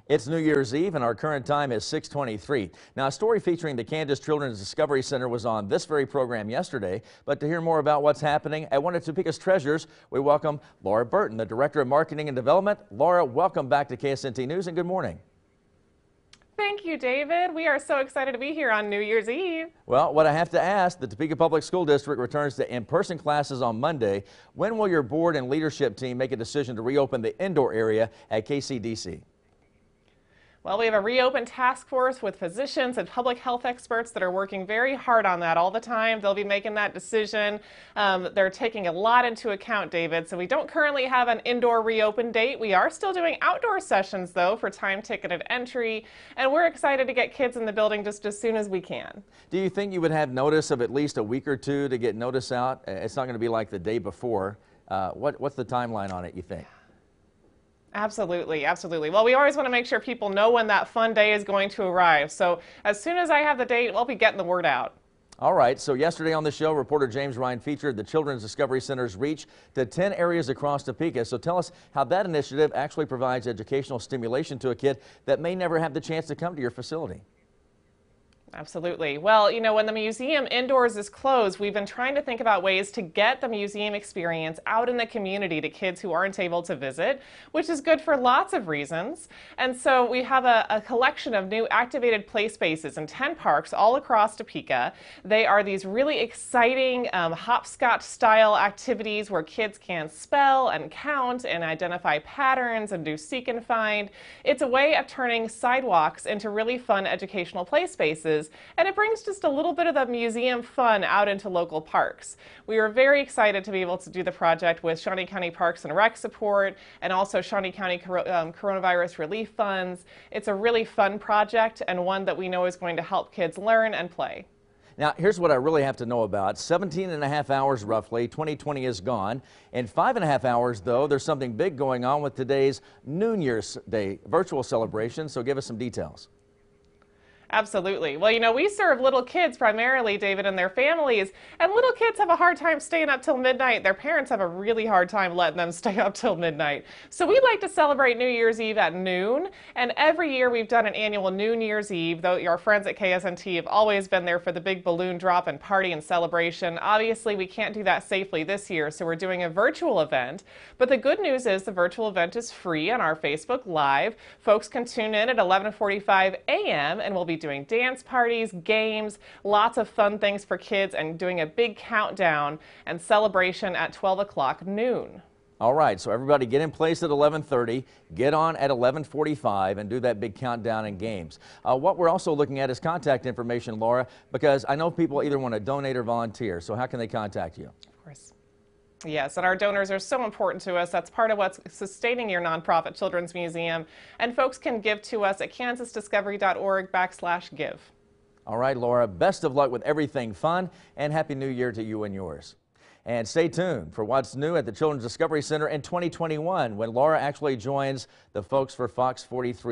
It's New Year's Eve and our current time is 6:23. Now, a story featuring the Kansas Children's Discovery Center was on this very program yesterday. But to hear more about what's happening at one of Topeka's treasures, we welcome Laura Burton, the Director of Marketing and Development. Laura, welcome back to KSNT News and good morning. Thank you, David. We are so excited to be here on New Year's Eve. Well, what I have to ask, the Topeka Public School District returns to in-person classes on Monday. When will your board and leadership team make a decision to reopen the indoor area at KCDC? Well, we have a reopened task force with physicians and public health experts that are working very hard on that all the time. They'll be making that decision. They're taking a lot into account, David. So we don't currently have an indoor reopen date. We are still doing outdoor sessions, though, for time-ticketed entry. And we're excited to get kids in the building just as soon as we can. Do you think you would have notice of at least a week or two to get notice out? It's not going to be like the day before. What's the timeline on it, you think? Absolutely, absolutely. Well, we always want to make sure people know when that fun day is going to arrive. So as soon as I have the date, we'll be getting the word out. All right, so yesterday on the show, reporter James Ryan featured the Children's Discovery Center's reach to 10 areas across Topeka. So tell us how that initiative actually provides educational stimulation to a kid that may never have the chance to come to your facility. Absolutely. Well, you know, when the museum indoors is closed, we've been trying to think about ways to get the museum experience out in the community to kids who aren't able to visit, which is good for lots of reasons. And so we have a collection of new activated play spaces in 10 parks all across Topeka. They are these really exciting hopscotch style activities where kids can spell and count and identify patterns and do seek and find. It's a way of turning sidewalks into really fun educational play spaces. And it brings just a little bit of the museum fun out into local parks. We were very excited to be able to do the project with Shawnee County Parks and Rec support and also Shawnee County Coronavirus Relief Funds. It's a really fun project and one that we know is going to help kids learn and play. Now, here's what I really have to know about. 17 and a half hours roughly, 2020 is gone. In 5.5 hours, though, there's something big going on with today's New Year's Day virtual celebration, so give us some details. Absolutely. Well, you know, we serve little kids primarily, David, and their families, and little kids have a hard time staying up till midnight. Their parents have a really hard time letting them stay up till midnight. So we like to celebrate New Year's Eve at noon, and every year we've done an annual New Year's Eve, though our friends at KSNT have always been there for the big balloon drop and party and celebration. Obviously, we can't do that safely this year, so we're doing a virtual event. But the good news is the virtual event is free on our Facebook Live. Folks can tune in at 11:45 a.m. and we'll be doing dance parties, games, lots of fun things for kids, and doing a big countdown and celebration at 12 o'clock noon. All right, so everybody get in place at 11:30, get on at 11:45, and do that big countdown and games. What we're also looking at is contact information, Laura, because I know people either want to donate or volunteer. So how can they contact you? Of course. Yes, and our donors are so important to us. That's part of what's sustaining your nonprofit children's museum. And folks can give to us at kansasdiscovery.org/give. All right, Laura, best of luck with everything fun, and Happy New Year to you and yours. And stay tuned for what's new at the Children's Discovery Center in 2021 when Laura actually joins the folks for Fox 43.